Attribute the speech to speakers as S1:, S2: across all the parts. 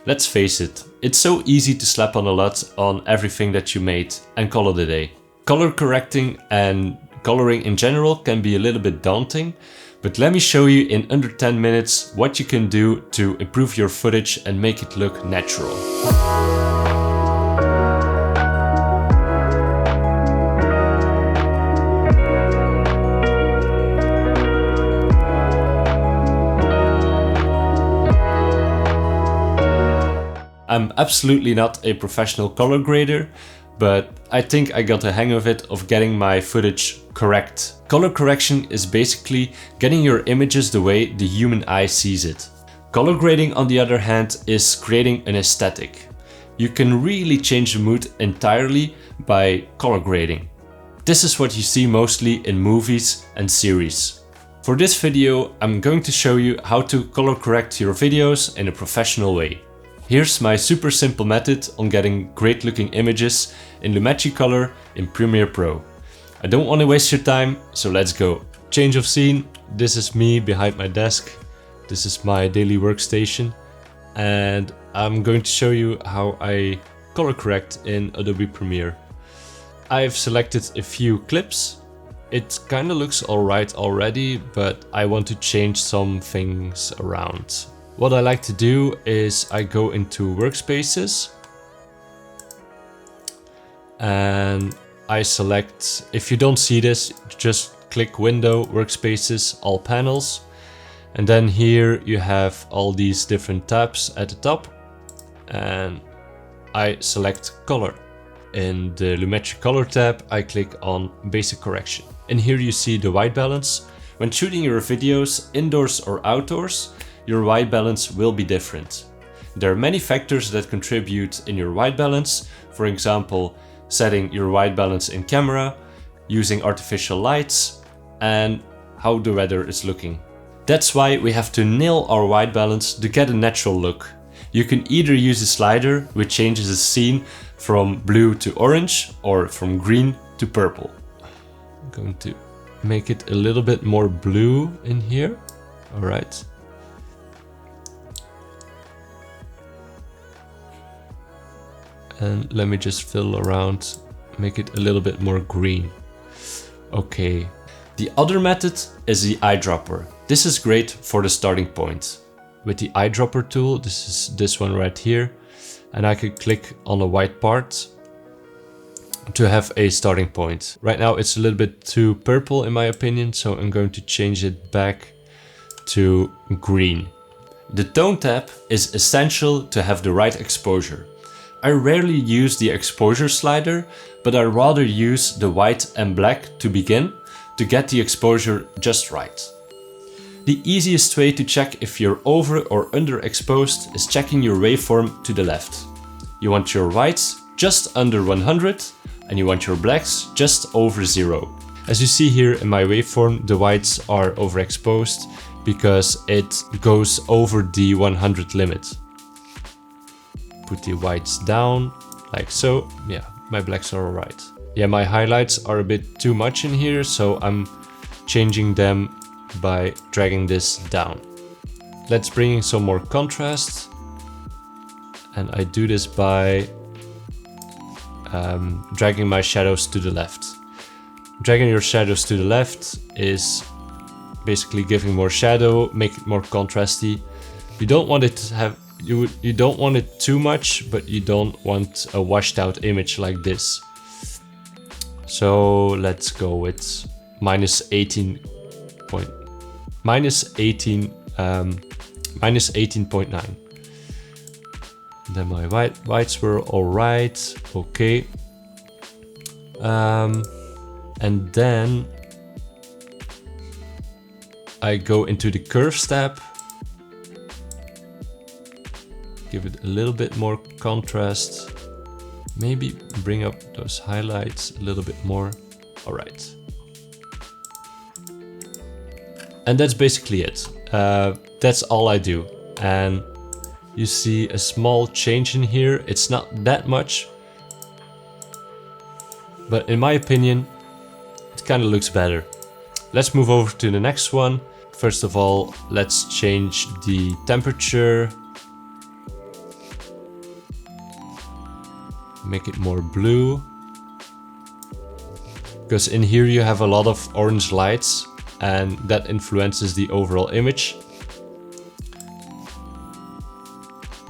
S1: Let's face it, it's so easy to slap on a LUT on everything that you made and call it a day. Color correcting and coloring in general can be a little bit daunting, but let me show you in under 10 minutes what you can do to improve your footage and make it look natural. I'm absolutely not a professional color grader, but I think I got the hang of it of getting my footage correct. Color correction is basically getting your images the way the human eye sees it. Color grading, on the other hand, is creating an aesthetic. You can really change the mood entirely by color grading. This is what you see mostly in movies and series. For this video, I'm going to show you how to color correct your videos in a professional way. Here's my super simple method on getting great looking images in Lumetri Color in Premiere Pro. I don't want to waste your time, so let's go. Change of scene. This is me behind my desk. This is my daily workstation. And I'm going to show you how I color correct in Adobe Premiere. I've selected a few clips. It kind of looks alright already, but I want to change some things around. What I like to do is I go into workspaces and I select, if you don't see this, just click window, workspaces, all panels. And then here you have all these different tabs at the top and I select color. In the Lumetri Color tab, I click on basic correction. And here you see the white balance. When shooting your videos indoors or outdoors, your white balance will be different. There are many factors that contribute in your white balance. For example, setting your white balance in camera, using artificial lights, and how the weather is looking. That's why we have to nail our white balance to get a natural look. You can either use a slider which changes the scene from blue to orange or from green to purple. I'm going to make it a little bit more blue in here. All right. And let me just fill around, make it a little bit more green. Okay. The other method is the eyedropper. This is great for the starting point. With the eyedropper tool, this is this one right here, and I can click on a white part to have a starting point. Right now it's a little bit too purple in my opinion, so I'm going to change it back to green. The tone tab is essential to have the right exposure. I rarely use the exposure slider, but I rather use the white and black to begin to get the exposure just right. The easiest way to check if you're over or underexposed is checking your waveform to the left. You want your whites just under 100 and you want your blacks just over 0. As you see here in my waveform, the whites are overexposed because it goes over the 100 limit. Put the whites down like so. Yeah, my blacks are alright. Yeah, my highlights are a bit too much in here, so I'm changing them by dragging this down. Let's bring in some more contrast. And I do this by dragging my shadows to the left. Dragging your shadows to the left is basically giving more shadow, make it more contrasty. You don't want it to have you don't want it too much, but you don't want a washed out image like this. So let's go with -18.9. Then my whites were all right. Okay. And then I go into the curves tab. Give it a little bit more contrast. Maybe bring up those highlights a little bit more. All right. And that's basically it. That's all I do. And you see a small change in here. It's not that much, but in my opinion, it kind of looks better. Let's move over to the next one. First of all, let's change the temperature. Make it more blue. Because in here you have a lot of orange lights and that influences the overall image.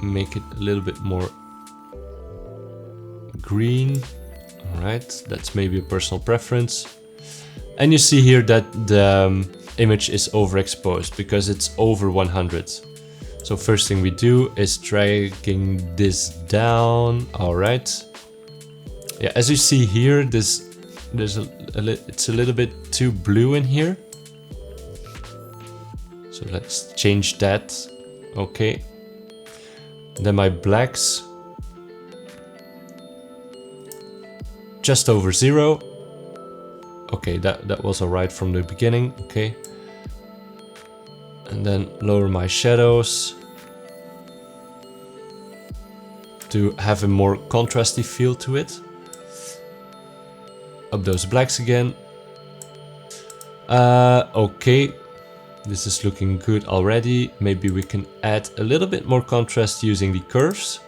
S1: Make it a little bit more green. Alright, that's maybe a personal preference. And you see here that the image is overexposed because it's over 100. So first thing we do is dragging this down. Alright. Yeah, as you see here, it's a little bit too blue in here. So let's change that. Okay. Then my blacks. Just over 0. Okay, that was alright from the beginning. Okay. And then lower my shadows to have a more contrasty feel to it. Up those blacks again. Okay, this is looking good already. Maybe we can add a little bit more contrast using the curves.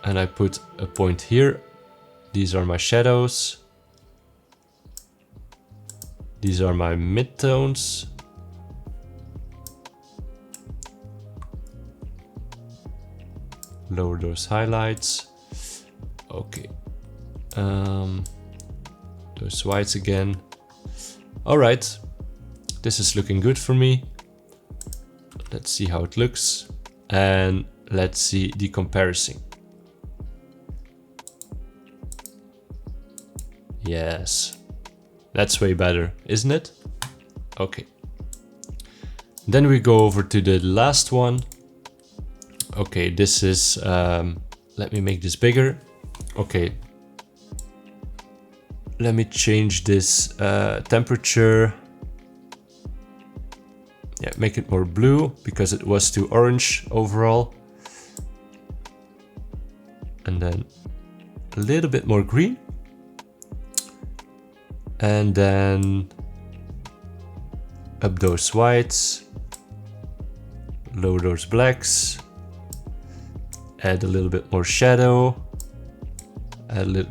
S1: And I put a point here. These are my shadows. These are my midtones. Lower those highlights. Okay. Those whites again. Alright. This is looking good for me. Let's see how it looks. And let's see the comparison. Yes. That's way better, isn't it? Okay. Then we go over to the last one. Okay, this is... let me make this bigger. Okay. Let me change this temperature. Yeah, make it more blue because it was too orange overall. And then a little bit more green. And then up those whites, lower those blacks, add a little bit more shadow, add a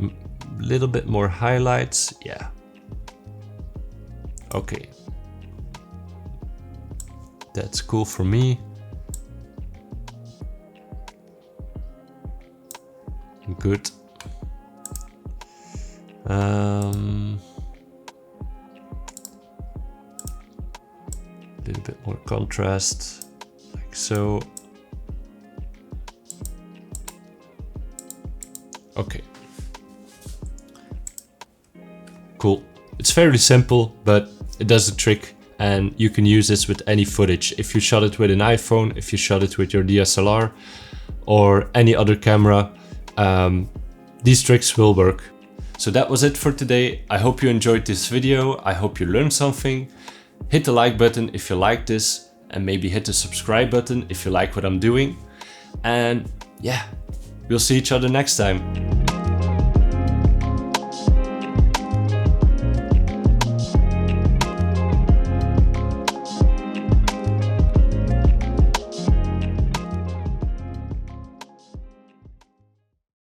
S1: little bit more highlights. Yeah. Okay. That's cool for me. Good. A little bit more contrast, like so. Okay. Cool. It's fairly simple, but it does the trick, and you can use this with any footage. If you shot it with an iPhone, if you shot it with your DSLR or any other camera, these tricks will work. So that was it for today. I hope you enjoyed this video. I hope you learned something. Hit the like button if you like this, and maybe hit the subscribe button if you like what I'm doing. And yeah, we'll see each other next time.